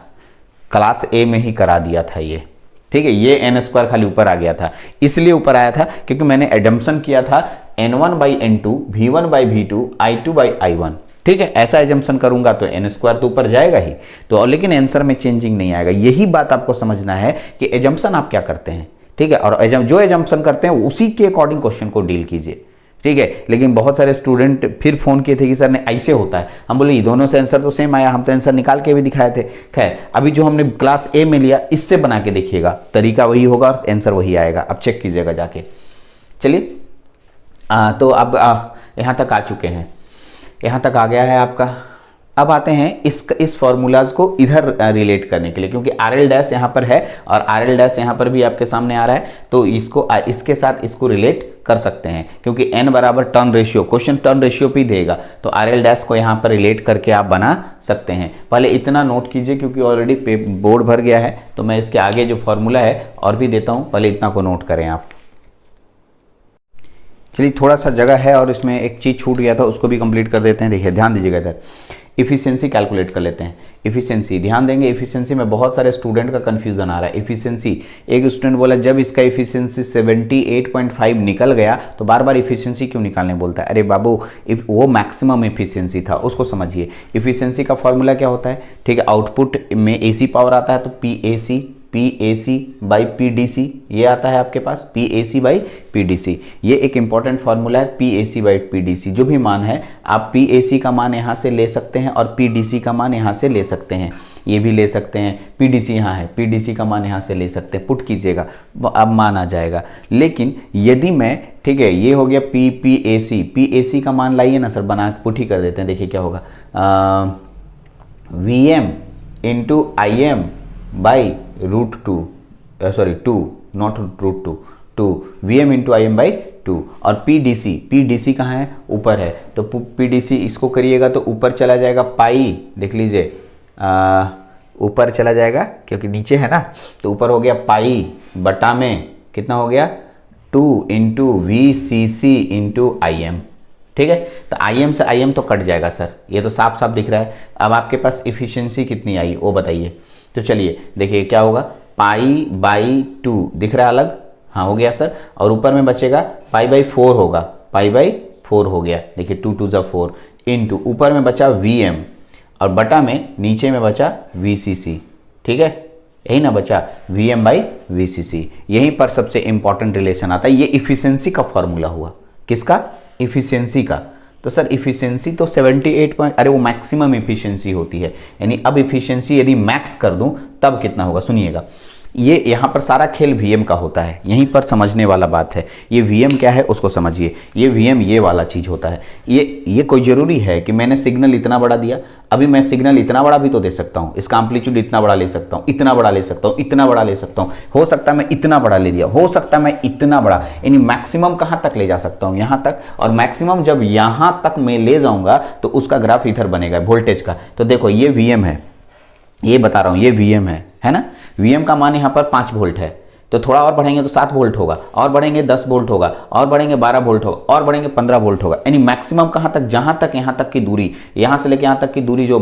क्लास A में ही करा दिया था ये, ठीक है। ये n² खाली ऊपर आ गया था, इसलिए ऊपर आया था क्योंकि मैंने एडम्पशन किया था n1/n2 V1/V2 I2/I1, ठीक है। ऐसा एजम्पशन करूंगा तो n² तो ऊपर जाएगा ही, तो लेकिन आंसर में चेंजिंग नहीं आएगा। यही बात आपको समझना है कि एजम्पशन आप क्या करते हैं, ठीक है, और जो एजम्पशन करते हैं उसी के अकॉर्डिंग क्वेश्चन को डील कीजिए, ठीक है। लेकिन बहुत सारे स्टूडेंट फिर फोन किए थे कि सर ने ऐसे होता है, हम बोले दोनों से आंसर तो सेम आया, हम तो आंसर निकाल के भी दिखाए थे। खैर अभी जो हमने क्लास A में लिया, इससे बना के देखिएगा, तरीका वही होगा और आंसर वही आएगा। अब चेक कीजिएगा जाके। चलिए तो अब यहाँ तक आ चुके हैं, यहाँ तक आ गया है आपका। अब आते हैं इस फॉर्मूलाज को इधर रिलेट करने के लिए, क्योंकि RL डैश यहाँ पर है और RL डैश यहाँ पर भी आपके सामने आ रहा है, तो इसके साथ इसको रिलेट कर सकते हैं, क्योंकि n बराबर turn ratio, question turn ratio भी देगा, तो RL डैश को यहाँ पर रिलेट करके आप बना सकते हैं। पहले इतना नोट कीजिए क्योंकि ऑलरेडी बोर्ड भर गया है, तो मैं इसके आगे जो फॉर्मूला है और भी देता हूँ, पहले इतना को नोट करें आप। चलिए थोड़ा सा जगह है और इसमें एक चीज़ छूट गया था, उसको भी कंप्लीट कर देते हैं। देखिए ध्यान दीजिएगा इधर, इफिशियंसी कैलकुलेट कर लेते हैं। इफिशियंसी ध्यान देंगे, इफिशियंसी में बहुत सारे स्टूडेंट का कंफ्यूजन आ रहा है। इफिशियंसी, एक स्टूडेंट बोला जब इसका इफिशियंसी 78.5 निकल गया तो बार बार इफिशियंसी क्यों निकालने बोलता है। अरे बाबू, वो मैक्सिमम इफिशियंसी था, उसको समझिए। इफिशियंसी का फॉर्मूला क्या होता है, ठीक है, आउटपुट में AC पावर आता है तो PAC/PDC ये आता है आपके पास, PAC/PDC। ये एक इंपॉर्टेंट फॉर्मूला है, PAC/PDC। जो भी मान है आप PAC का मान यहाँ से ले सकते हैं और PDC का मान यहाँ से ले सकते हैं, ये भी ले सकते हैं। PDC यहाँ है, PDC का मान यहाँ से ले सकते हैं, पुट कीजिएगा, अब मान आ जाएगा। लेकिन यदि मैं, ठीक है, ये हो गया PAC का मान लाइए ना सर, बना पुट ही कर देते हैं। देखिए क्या होगा, VM into IM by √2, sorry 2, not √2, 2 VM into IM by 2। और PDC कहाँ है, ऊपर है, तो PDC इसको करिएगा तो ऊपर चला जाएगा पाई, देख लीजिए ऊपर चला जाएगा क्योंकि नीचे है ना, तो ऊपर हो गया पाई बटा में कितना हो गया 2 इंटू VCC इंटू IM, ठीक है। तो IM से IM तो कट जाएगा सर, ये तो साफ साफ दिख रहा है। अब आपके पास इफिशियंसी कितनी आई वो बताइए। तो चलिए देखिए क्या होगा, π/2 दिख रहा है अलग, हाँ हो गया सर, और ऊपर में बचेगा π/4 होगा, π/4 हो गया। देखिए 2 2 4 इंटू ऊपर में बचा VM और बटा में नीचे में बचा VCC, ठीक है, यही ना बचा VM/VCC। यहीं पर सबसे इंपॉर्टेंट रिलेशन आता है, ये इफिशियंसी का फॉर्मूला हुआ, किसका, इफिशियंसी का। तो सर इफिशियंसी तो 78 अरे वो मैक्सिमम इफिशियंसी होती है, यानी अब इफिशियंसी यदि मैक्स कर दूं तब कितना होगा, सुनिएगा। ये यहाँ पर सारा खेल VM का होता है, यहीं पर समझने वाला बात है। ये VM क्या है उसको समझिए, ये VM ये वाला चीज़ होता है। ये कोई ज़रूरी है कि मैंने सिग्नल इतना बड़ा दिया, अभी मैं सिग्नल इतना बड़ा भी तो दे सकता हूँ, इसका एम्पलीट्यूड इतना बड़ा ले सकता हूँ, इतना बड़ा ले सकता हूँ, इतना बड़ा ले सकता हूँ, हो सकता है मैं इतना बड़ा ले लिया, हो सकता है मैं इतना बड़ा, यानी मैक्सिमम कहाँ तक ले जा सकता हूँ, यहाँ तक। और मैक्सिमम जब यहाँ तक मैं ले जाऊँगा तो उसका ग्राफ इधर बनेगा वोल्टेज का। तो देखो ये VM है, ये बता रहा हूँ, ये VM है ना। VM का मान यहाँ पर 5 वोल्ट है, तो थोड़ा और बढ़ेंगे तो 7 वोल्ट होगा, और बढ़ेंगे 10 वोल्ट होगा, और बढ़ेंगे 12 वोल्ट होगा, और बढ़ेंगे 15 वोल्ट होगा। यानी मैक्सिमम कहाँ तक, जहाँ तक यहाँ तक की दूरी, यहाँ से लेकर यहाँ तक की दूरी जो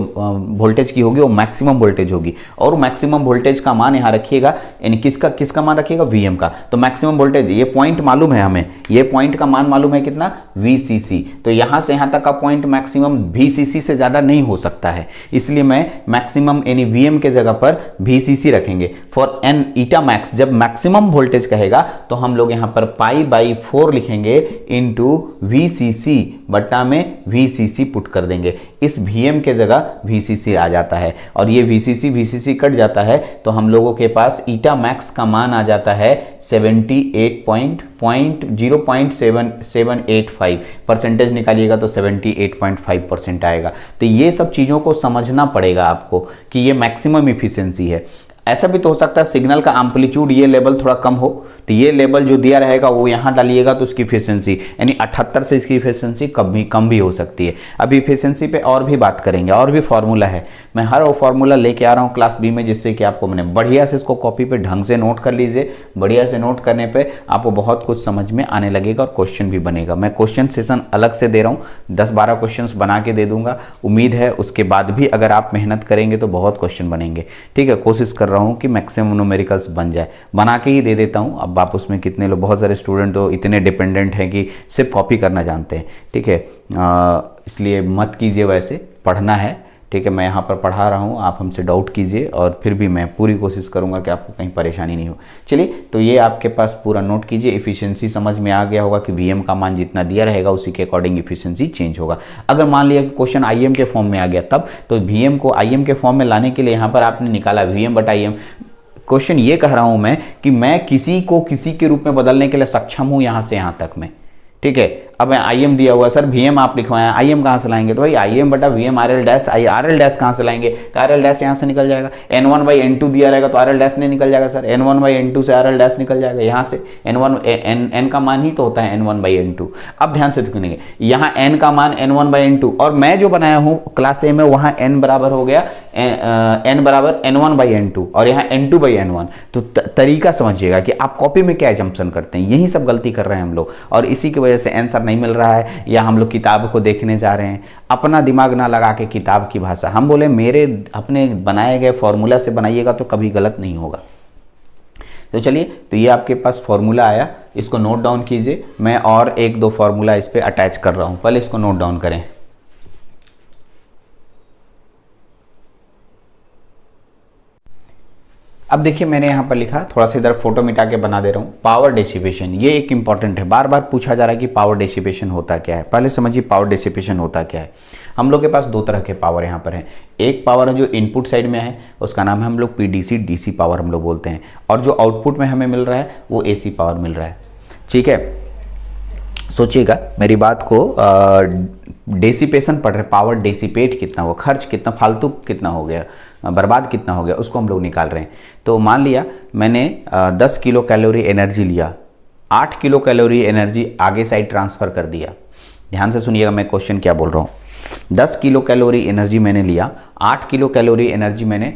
वोल्टेज की होगी वो मैक्सिमम वोल्टेज होगी। और मैक्सिमम वोल्टेज का मान यहाँ रखिएगा, यानी किसका मान रखिएगा, वीएम का। तो मैक्सिमम वोल्टेज, ये पॉइंट मालूम है हमें, ये पॉइंट का मान मालूम है कितना, वीसीसी। तो यहाँ से यहाँ तक का पॉइंट मैक्सिमम वीसीसी से ज़्यादा नहीं हो सकता है, इसलिए मैं मैक्सिमम यानी वीएम के जगह पर वीसीसी रखेंगे। फॉर एन ईटा मैक्स, जब मैक्सिमम वोल्टेज कहेगा तो हम लोग यहाँ पर π/4 लिखेंगे इंटू वीसीसी बट्टा में वीसीसी पुट कर देंगे। इस वीएम के जगह वीसीसी आ जाता है, और ये वीसीसी कट जाता है तो हम लोगों के पास ईटा मैक्स का मान आ जाता है 0.785 परसेंटेज निकालिएगा तो 78.5% आएगा। तो ये सब चीज़ों को समझना पड़ेगा आपको कि ये मैक्सिमम इफिशियंसी है। ऐसा भी तो हो सकता है सिग्नल का एम्पलीट्यूड ये लेवल थोड़ा कम हो, तो ये लेवल जो दिया रहेगा वो यहाँ डालिएगा तो उसकी इफिशियंसी यानी 78 से इसकी इफिशियंसी कम भी हो सकती है। अभी इफिशियंसी पे और भी बात करेंगे, और भी फार्मूला है, मैं हर वो फार्मूला लेके आ रहा हूँ क्लास बी में, जिससे कि आपको मैंने बढ़िया से इसको कॉपी पे ढंग से नोट कर लीजिए। बढ़िया से नोट करने पर आपको बहुत कुछ समझ में आने लगेगा और क्वेश्चन भी बनेगा। मैं क्वेश्चन सेशन अलग से दे रहा हूँ, 10-12 क्वेश्चन बना के दे दूंगा। उम्मीद है उसके बाद भी अगर आप मेहनत करेंगे तो बहुत क्वेश्चन बनेंगे। ठीक है, कोशिश कर रहा हूँ कि मैक्सिमम न्यूमेरिकल्स बन जाए, बना के ही दे देता हूँ। अब आप उसमें कितने लोग, बहुत सारे स्टूडेंट तो इतने डिपेंडेंट हैं कि सिर्फ कॉपी करना जानते हैं। ठीक है, इसलिए मत कीजिए, वैसे पढ़ना है। ठीक है, मैं यहाँ पर पढ़ा रहा हूँ, आप हमसे डाउट कीजिए और फिर भी मैं पूरी कोशिश करूँगा कि आपको कहीं परेशानी नहीं हो। चलिए, तो ये आपके पास पूरा नोट कीजिए। इफिशियंसी समझ में आ गया होगा कि वीएम का मान जितना दिया रहेगा उसी के अकॉर्डिंग इफिशियंसी चेंज होगा। अगर मान लिया कि क्वेश्चन आईएम के फॉर्म में आ गया तब, तो वीएम को आईएम के फॉर्म में लाने के लिए यहाँ पर आपने निकाला वीएम बटा आईएम। क्वेश्चन ये कह रहा हूँ मैं कि मैं किसी को किसी के रूप में बदलने के लिए सक्षम हूँ यहाँ से यहाँ तक में। ठीक है, अब आईएम दिया हुआ, सर वीएम आप लिखवाएं, आईएम कहाँ से लाएंगे, तो भाई आईएम बटा VM RL dash, RL dash कहाँ से लाएंगे, तो आरएल डैश यहाँ से निकल जाएगा। n1/n2 दिया रहेगा तो आरएल डैश नहीं निकल जाएगा सर, n1/n2 से आरएल डैश निकल जाएगा यहाँ से। n का मान ही तो होता है n1/n2। अब ध्यान से सुनिए, यहाँ n का मान n1/n2, और मैं जो बनाया हूँ क्लास ए में वहाँ n बराबर हो गया n बराबर n1/n2 और यहाँ n2/n1। तो तरीका समझिएगा कि आप कॉपी में क्या एजम्पशन करते हैं, यही सब गलती कर रहे हैं हम लोग, और इसी की वजह से आंसर नहीं मिल रहा है, या हम लोग किताब को देखने जा रहे हैं। अपना दिमाग ना लगा के किताब की भाषा, हम बोले मेरे अपने बनाए गए फॉर्मूला से बनाइएगा तो कभी गलत नहीं होगा। तो चलिए, तो ये आपके पास फॉर्मूला आया, इसको नोट डाउन कीजिए। मैं और 1-2 फॉर्मूला इस पे अटैच कर रहा हूं, पहले इसको नोट डाउन करें। अब देखिए मैंने यहाँ पर लिखा, थोड़ा सा इधर फोटो मिटा के बना दे रहा हूँ, पावर डिसिपेशन। ये एक इंपॉर्टेंट है, बार बार पूछा जा रहा है कि पावर डिसिपेशन होता क्या है। पहले समझिए पावर डिसिपेशन होता क्या है। हम लोग के पास 2 तरह के पावर यहाँ पर हैं। एक पावर है जो इनपुट साइड में है, उसका नाम है हम लोग पीडीसी, डीसी पावर हम लोग बोलते हैं, और जो आउटपुट में हमें मिल रहा है वो एसी पावर मिल रहा है। ठीक है, सोचिएगा मेरी बात को, डेसिपेशन पढ़ रहे, पावर डेसिपेट कितना हुआ, खर्च कितना, फालतू कितना हो गया, बर्बाद कितना हो गया, उसको हम लोग निकाल रहे हैं। तो मान लिया मैंने 10 किलो कैलोरी एनर्जी लिया, 8 किलो कैलोरी एनर्जी आगे साइड ट्रांसफ़र कर दिया। ध्यान से सुनिएगा मैं क्वेश्चन क्या बोल रहा हूँ। 10 किलो कैलोरी एनर्जी मैंने लिया, 8 किलो कैलोरी एनर्जी मैंने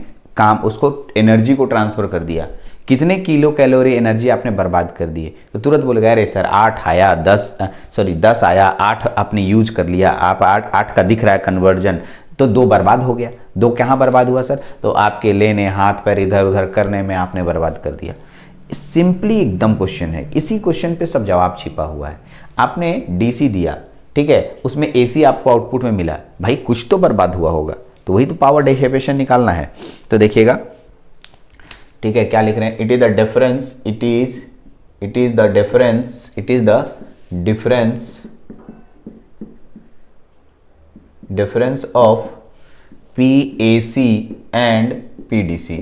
उसको एनर्जी को ट्रांसफ़र कर दिया। कितने किलो कैलोरी एनर्जी आपने बर्बाद कर दिए? तो तुरंत बोलेगा अरे सर 8 आया, 10 आया, 8 आपने यूज कर लिया, आप 8 का दिख रहा है कन्वर्जन, तो 2 बर्बाद हो गया। 2 कहाँ बर्बाद हुआ सर? तो आपके लेने, हाथ पैर इधर उधर करने में आपने बर्बाद कर दिया। सिंपली एकदम क्वेश्चन है, इसी क्वेश्चन पे सब जवाब छिपा हुआ है। आपने डीसी दिया, ठीक है, उसमें एसी आपको आउटपुट में मिला, भाई कुछ तो बर्बाद हुआ होगा, तो वही तो पावर डिसिपेशन निकालना है। तो देखिएगा, ठीक है, क्या लिख रहे हैं, it is the difference, it is the difference of PAC and PDC.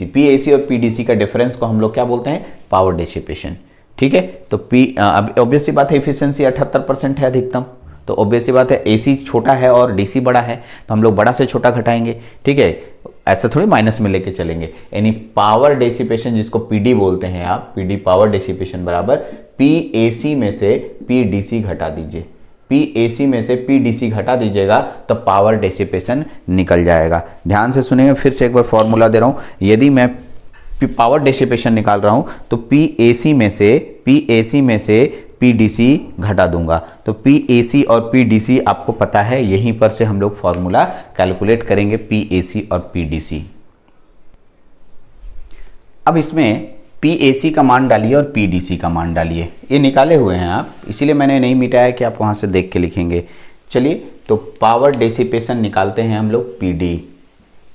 PAC और पीडीसी का डिफरेंस को हम लोग क्या बोलते हैं? Power dissipation. ठीक है, तो अब ऑब्वियस सी बात है, एफिशिएंसी 78% है अधिकतम, तो ऑब्वियस सी बात है एसी छोटा है और डीसी बड़ा है, तो हम लोग बड़ा से छोटा घटाएंगे। ठीक है, ऐसा थोड़ी माइनस में लेके चलेंगे। यानी पावर डिसिपेशन जिसको पीडी बोलते हैं आप, पीडी पावर डिसिपेशन बराबर पीएसी में से पीडीसी घटा दीजिए, पीएसी में से पीडीसी घटा दीजिएगा तो पावर डिसिपेशन निकल जाएगा। ध्यान से सुनिए, फिर से एक बार फॉर्मूला दे रहा हूं। यदि मैं पावर डिसिपेशन निकाल रहा हूं तो PAC में से PDC घटा दूंगा। तो PAC और PDC आपको पता है, यहीं पर से हम लोग फॉर्मूला कैलकुलेट करेंगे PAC और PDC। अब इसमें PAC का मान डालिए और PDC का मान डालिए, ये निकाले हुए हैं आप, इसीलिए मैंने नहीं मिटाया कि आप वहां से देख के लिखेंगे। चलिए तो पावर डिसिपेशन निकालते हैं हम लोग PD।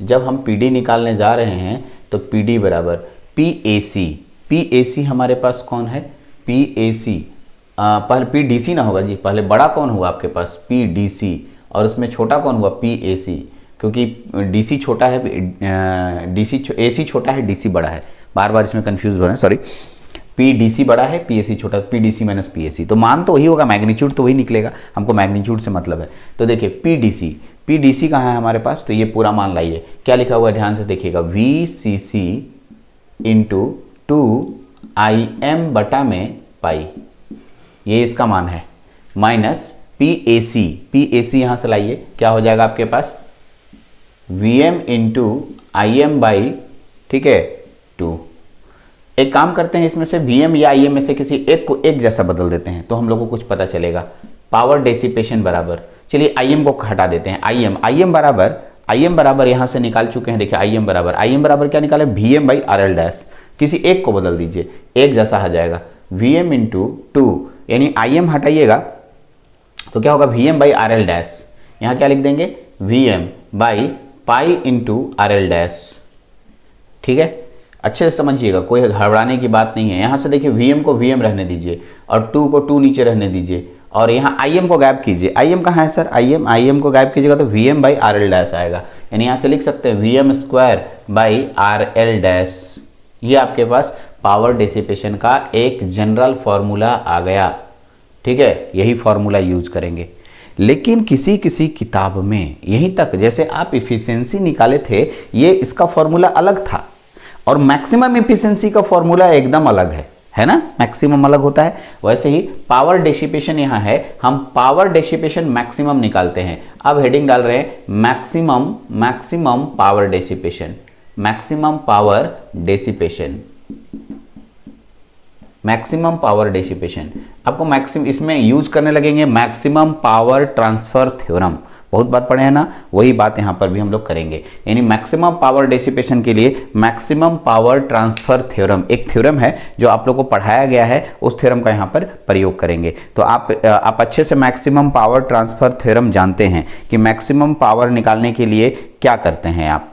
जब हम PD निकालने जा रहे हैं तो PD बराबर PAC हमारे पास कौन है, PAC पहले PDC ना होगा जी, पहले बड़ा कौन हुआ आपके पास PDC, और उसमें छोटा कौन हुआ PAC, क्योंकि DC छोटा है, AC छोटा है, DC बड़ा है, बार बार इसमें कंफ्यूज हो रहे हैं, सॉरी। PDC बड़ा है, PAC छोटा, PDC माइनस PAC, तो मान तो वही होगा, मैग्नीट्यूड तो वही निकलेगा, हमको मैग्नीट्यूड से मतलब है। तो देखिए PDC कहाँ है हमारे पास, तो ये पूरा मान लाइए, क्या लिखा हुआ है ध्यान से देखिएगा, VCC इंटू 2IM बटा में पाई, ये इसका मान है, माइनस PAC यहाँ से लाइए, क्या हो जाएगा आपके पास VM इंटू IM बाई, ठीक है, 2। एक काम करते हैं, इसमें से VM या IM में से किसी एक को एक जैसा बदल देते हैं तो हम लोग को कुछ पता चलेगा। पावर डिसिपेशन बराबर, चलिए IM को हटा देते हैं, IM बराबर यहाँ से निकाल चुके हैं, देखिए IM बराबर क्या निकाले, VM बाई RL डैश, किसी एक को बदल दीजिए, एक जैसा आ जाएगा, VM इंटू 2, यानी IM हटाइएगा तो क्या होगा VM बाई RL डैश, यहाँ क्या लिख देंगे VM by pi into RL dash, ठीक है, अच्छे से समझिएगा, कोई घबराने की बात नहीं है। यहाँ से देखिए VM को VM रहने दीजिए और 2 को 2 नीचे रहने दीजिए, और यहाँ IM को गायब कीजिए, IM कहाँ है सर, IM को गायब कीजिएगा तो VM बाई RL डैश आएगा, यानी यहाँ से लिख सकते हैं VM square by RL dash. ये आपके पास पावर डिसिपेशन का एक जनरल फॉर्मूला आ गया, ठीक है, यही फॉर्मूला यूज करेंगे। लेकिन किसी किसी किताब में यहीं तक, जैसे आप इफिशिएंसी निकाले थे, ये इसका फॉर्मूला अलग था, और मैक्सिमम इफिशिएंसी का फॉर्मूला एकदम अलग है ना, मैक्सिमम अलग होता है। वैसे ही पावर डिसिपेशन यहाँ है, हम पावर डिसिपेशन मैक्सिमम निकालते हैं। अब हेडिंग डाल रहे हैं maximum power dissipation, maximum power dissipation. आपको इसमें यूज करने लगेंगे मैक्सिमम पावर ट्रांसफर थ्योरम, बहुत बार पढ़े हैं ना, वही बात यहाँ पर भी हम लोग करेंगे। यानी मैक्सिमम पावर डिसिपेशन के लिए मैक्सिमम पावर ट्रांसफर थ्योरम एक थ्योरम है जो आप लोग को पढ़ाया गया है, उस थ्योरम का यहाँ पर प्रयोग करेंगे। तो आप अच्छे से मैक्सिमम पावर ट्रांसफर थ्योरम जानते हैं कि मैक्सिमम पावर निकालने के लिए क्या करते हैं आप।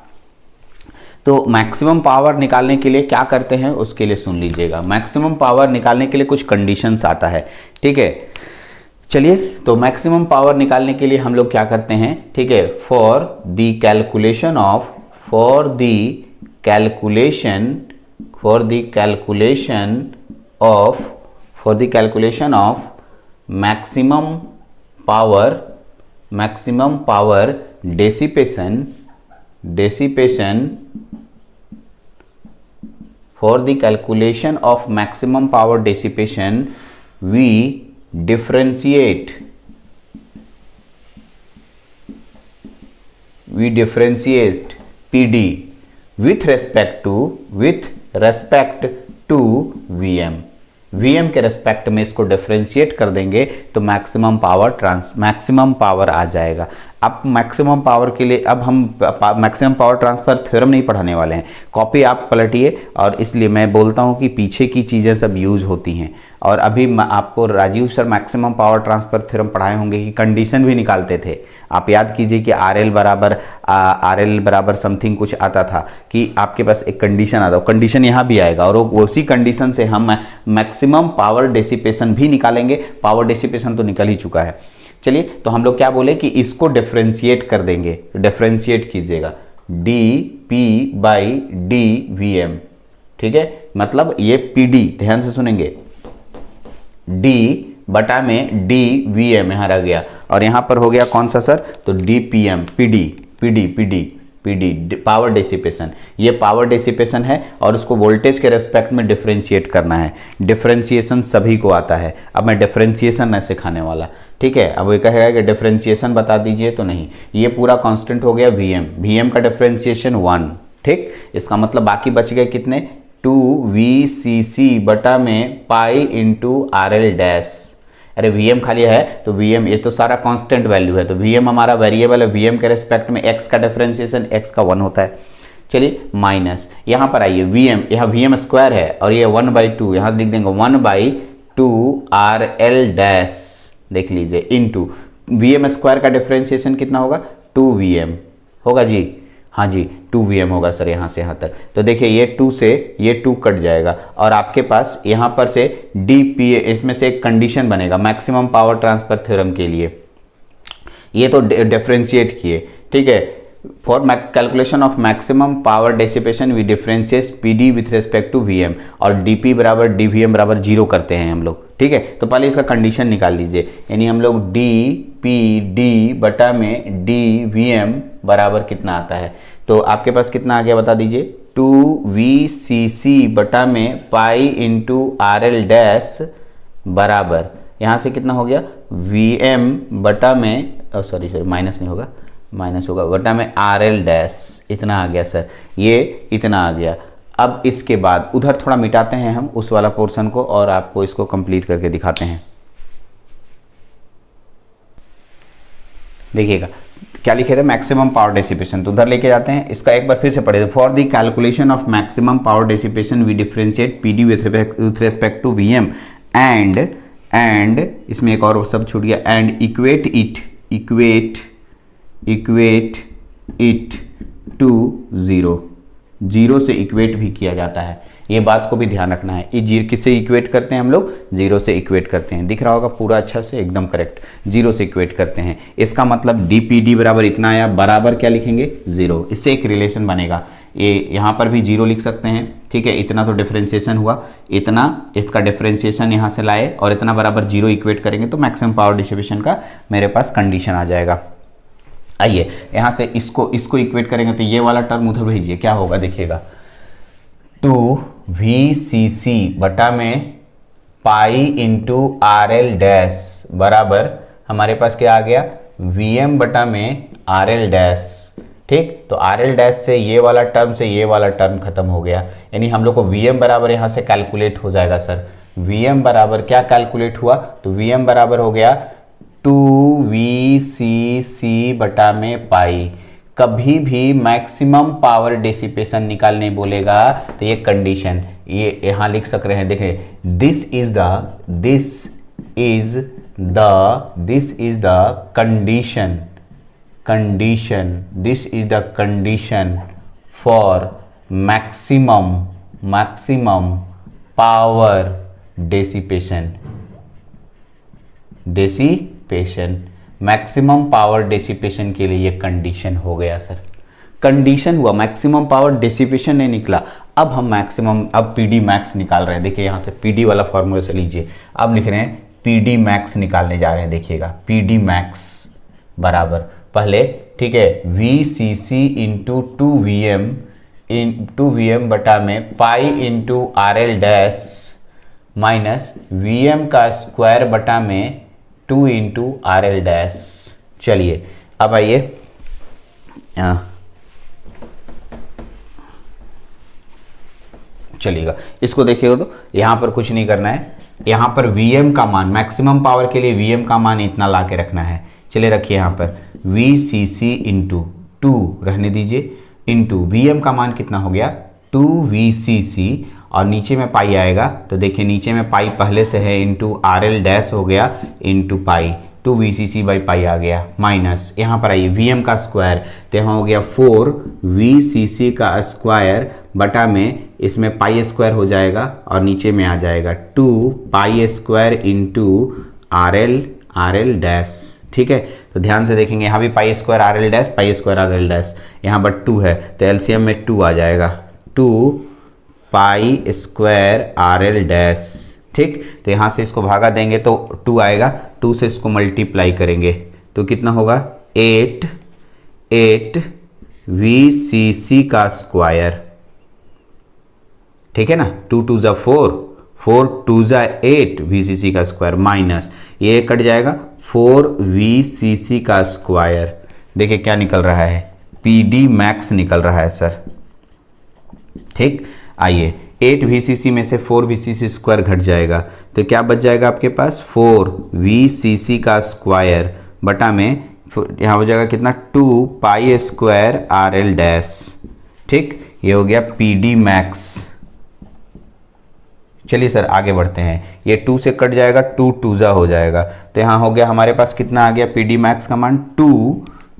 तो मैक्सिमम पावर निकालने के लिए क्या करते हैं उसके लिए सुन लीजिएगा। मैक्सिमम पावर निकालने के लिए कुछ कंडीशंस आता है, ठीक है। चलिए तो मैक्सिमम पावर निकालने के लिए हम लोग क्या करते हैं, ठीक है, for the calculation of maximum power dissipation for the calculation of maximum power dissipation we differentiate PD with respect to VM के रेस्पेक्ट में इसको डिफरेंशिएट कर देंगे तो मैक्सिमम पावर आ जाएगा। अब मैक्सिमम पावर के लिए अब हम मैक्सिमम पावर ट्रांसफर थ्योरम नहीं पढ़ाने वाले हैं, कॉपी आप पलटिए, और इसलिए मैं बोलता हूं कि पीछे की चीज़ें सब यूज होती हैं। और अभी आपको Rajiv sir maximum power transfer theorem पढ़ाए होंगे कि कंडीशन भी निकालते थे। आप याद कीजिए कि RL बराबर समथिंग कुछ आता था कि आपके पास एक कंडीशन आता, कंडीशन यहाँ भी आएगा, और उसी कंडीशन से हम मैक्सिमम पावर डेसिपेशन भी निकालेंगे। पावर डेसिपेशन तो निकल ही चुका है। चलिए तो हम लोग क्या बोले कि इसको डिफरेंशिएट कर देंगे, डिफरेंशिएट कीजिएगा dP बाई dVm, ठीक है, मतलब ये PD, ध्यान से सुनेंगे, D बटा में dVm यहाँ रह गया, और यहाँ पर हो गया कौन सा सर, तो dPm, PD पावर डेसिपेशन, ये पावर डेसिपेशन है और उसको वोल्टेज के रेस्पेक्ट में डिफरेंशिएट करना है। डिफरेंशिएशन सभी को आता है, अब मैं डिफरेंशिएशन नहीं सिखाने वाला, ठीक है। अब ये कहेगा कि डिफरेंशिएशन बता दीजिए, तो नहीं, ये पूरा कांस्टेंट हो गया VM का डिफरेंशिएशन 1, ठीक। इसका मतलब बाकी बच गए कितने, 2VCC बटा में पाई इंटू RL डैश। अरे Vm खाली है तो Vm, ये तो सारा कांस्टेंट वैल्यू है, तो Vm हमारा वेरिएबल है, Vm के रिस्पेक्ट में x का डिफरेंशिएशन x का 1 होता है। चलिए माइनस, यहाँ पर आइए Vm, यहाँ Vm स्क्वायर है और ये 1/2, यहाँ लिख देंगे 1/2 RL डैश, देख लीजिए, इंटू Vm स्क्वायर का डिफरेंशिएशन कितना होगा, 2Vm होगा जी, हाँ जी 2Vm होगा सर यहाँ से यहाँ तक। तो देखिए ये 2 से ये 2 कट जाएगा और आपके पास यहाँ पर से DPA, इसमें से एक कंडीशन बनेगा मैक्सिमम पावर ट्रांसफर थ्योरम के लिए, ये तो डिफरेंशिएट किए, ठीक है। For calculation of maximum power dissipation we differentiate PD with respect to Vm और DP बराबर DVM बराबर 0 करते हैं हम लोग, ठीक है। तो पहले इसका कंडीशन निकाल लीजिए, यानी हम लोग DPD बटा में DVM बराबर कितना आता है, तो आपके पास कितना आ गया बता दीजिए, 2VCC बटा में पाई इंटू RL डैश बराबर, यहाँ से कितना हो गया, Vm बटा में, सॉरी माइनस नहीं होगा, माइनस होगा, बटा में RL डैश, इतना आ गया सर, ये इतना आ गया। अब इसके बाद उधर थोड़ा मिटाते हैं हम उस वाला पोर्शन को और आपको इसको कंप्लीट करके दिखाते हैं। देखिएगा क्या लिखे थे, मैक्सिमम पावर डेसिपेशन, तो उधर लेके जाते हैं, इसका एक बार फिर से पढ़े, for the calculation of maximum power dissipation we differentiate PD with respect to Vm and इसमें एक और सब छूट गया, एंड इक्वेट इट टू 0 से इक्वेट भी किया जाता है, ये बात को भी ध्यान रखना है। ये किससे इक्वेट करते हैं हम लोग, 0 से इक्वेट करते हैं, दिख रहा होगा पूरा अच्छा से, एकदम करेक्ट, 0 से इक्वेट करते हैं। इसका मतलब DPD बराबर इतना आया, बराबर क्या लिखेंगे, 0, इससे एक रिलेशन बनेगा, ये यहाँ पर भी 0 लिख सकते हैं, ठीक है। इतना तो डिफरेंशिएशन हुआ, इतना इसका डिफरेंशिएशन यहाँ से लाए और इतना बराबर 0 इक्वेट करेंगे तो मैक्सिमम पावर डिस्ट्रीब्यूशन का मेरे पास कंडीशन आ जाएगा। आइए यहाँ से इसको इक्वेट करेंगे तो ये वाला टर्म उधर भेजिए, क्या होगा देखिएगा, 2VCC बटा में पाई इंटू RL डैश बराबर हमारे पास क्या आ गया, Vm बटा में RL डैश, ठीक। तो RL डैश से ये वाला टर्म खत्म हो गया, यानी हम लोग को Vm बराबर यहाँ से कैलकुलेट हो जाएगा सर। Vm बराबर क्या कैलकुलेट हुआ, तो Vm बराबर हो गया 2VCC बटा में पाई। कभी भी मैक्सिमम पावर डेसिपेशन निकालने बोलेगा तो ये कंडीशन, ये यहाँ लिख सक रहे हैं, देखें, this is the condition for maximum power dissipation, maximum power dissipation के लिए ये कंडीशन हो गया सर, कंडीशन हुआ, मैक्सिमम पावर डेसिपेशन नहीं निकला। अब हम अब PD मैक्स निकाल रहे हैं, देखिए यहाँ से PD वाला फॉर्मूला से लीजिए, अब लिख रहे हैं PD मैक्स निकालने जा रहे हैं, देखिएगा PD मैक्स बराबर पहले, ठीक है, VCC इंटू 2Vm बटा में pi into RL dash minus Vm का स्क्वायर बटा में 2 इंटू RL डैश। चलिए अब आइए चलिएगा, इसको देखिएगा तो यहाँ पर कुछ नहीं करना है, यहाँ पर Vm का मान, मैक्सिमम पावर के लिए Vm का मान इतना ला के रखना है। चलिए रखिए यहाँ पर VCC इंटू 2 रहने दीजिए, इंटू Vm का मान कितना हो गया, 2VCC और नीचे में पाई आएगा, तो देखिए नीचे में पाई पहले से है, इंटू RL डैश हो गया, into pi, 2VCC by pi आ गया, माइनस यहाँ पर आइए Vm का स्क्वायर, तो यहाँ हो गया 4VCC का स्क्वायर बटा में इसमें पाई स्क्वायर हो जाएगा और नीचे में आ जाएगा 2 pi square into RL dash, ठीक है। तो ध्यान से देखेंगे यहाँ भी पाई स्क्वायर RL डैश, यहाँ पर 2 है तो एलसीएम में 2 आ जाएगा, 2 पाई स्क्वायर RL डैश, ठीक। तो यहाँ से इसको भागा देंगे तो 2 आएगा, 2 से इसको मल्टीप्लाई करेंगे तो कितना होगा, 8 VCC का स्क्वायर, ठीक है ना, 2 2 जा 4, 4 2 जा 8 VCC का स्क्वायर माइनस ये कट जाएगा 4 VCC का स्क्वायर, देखिए क्या निकल रहा है, PD मैक्स निकल रहा है सर, ठीक। आइए 8 VCC में से 4 VCC स्क्वायर घट जाएगा, तो क्या बच जाएगा आपके पास 4 VCC का स्क्वायर बटा में यहाँ हो जाएगा कितना 2 पाई स्क्वायर RL डैश। ठीक, ये हो गया PD मैक्स। चलिए सर आगे बढ़ते हैं, ये 2 से कट जाएगा, 2 2 हो जाएगा, तो यहाँ हो गया हमारे पास कितना आ गया PD मैक्स का मान 2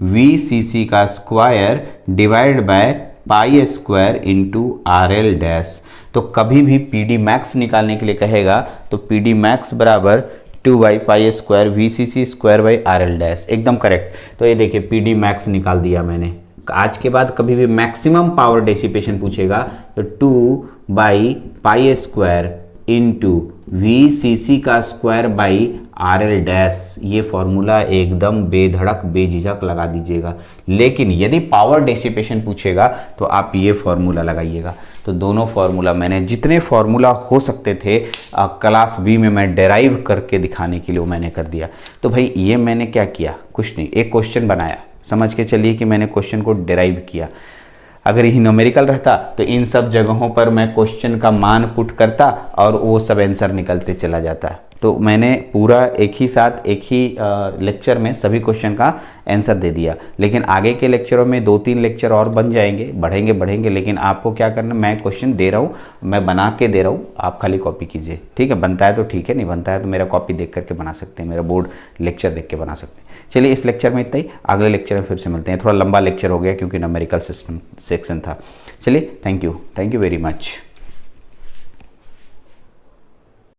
VCC का square divide by pi square into RL dash. तो कभी भी PD मैक्स निकालने के लिए कहेगा तो PD मैक्स बराबर 2 by pi square VCC square by RL dash, एकदम करेक्ट। तो ये देखिए PD मैक्स निकाल दिया मैंने। आज के बाद कभी भी मैक्सिमम पावर डेसिपेशन पूछेगा तो 2 by pi square into VCC का स्क्वायर बाई RL डैश, ये फॉर्मूला एकदम बेधड़क बेझिझक लगा दीजिएगा। लेकिन यदि पावर डेसिपेशन पूछेगा तो आप ये फॉर्मूला लगाइएगा। तो दोनों फॉर्मूला मैंने जितने फॉर्मूला हो सकते थे क्लास बी में मैं डेराइव करके दिखाने के लिए वो मैंने कर दिया। तो भाई ये मैंने क्या किया, कुछ नहीं, एक क्वेश्चन बनाया, समझ के चलिए कि मैंने क्वेश्चन को डेराइव किया। अगर यही न्यूमेरिकल रहता तो इन सब जगहों पर मैं क्वेश्चन का मान पुट करता और वो सब आंसर निकलते चला जाता। तो मैंने पूरा एक ही साथ एक ही लेक्चर में सभी क्वेश्चन का आंसर दे दिया। लेकिन आगे के लेक्चरों में 2-3 लेक्चर और बन जाएंगे, बढ़ेंगे। लेकिन आपको क्या करना, मैं क्वेश्चन दे रहा हूँ, मैं बना के दे रहा हूँ, आप खाली कॉपी कीजिए। ठीक है, बनता है तो ठीक है, नहीं बनता है तो मेरा कॉपी देख करके बना सकते हैं, मेरा बोर्ड लेक्चर देख के बना सकते हैं। चलिए इस लेक्चर में इतना ही, अगले लेक्चर में फिर से मिलते हैं। थोड़ा लंबा लेक्चर हो गया क्योंकि न्यूमेरिकल सिस्टम सेक्शन था। चलिए थैंक यू वेरी मच।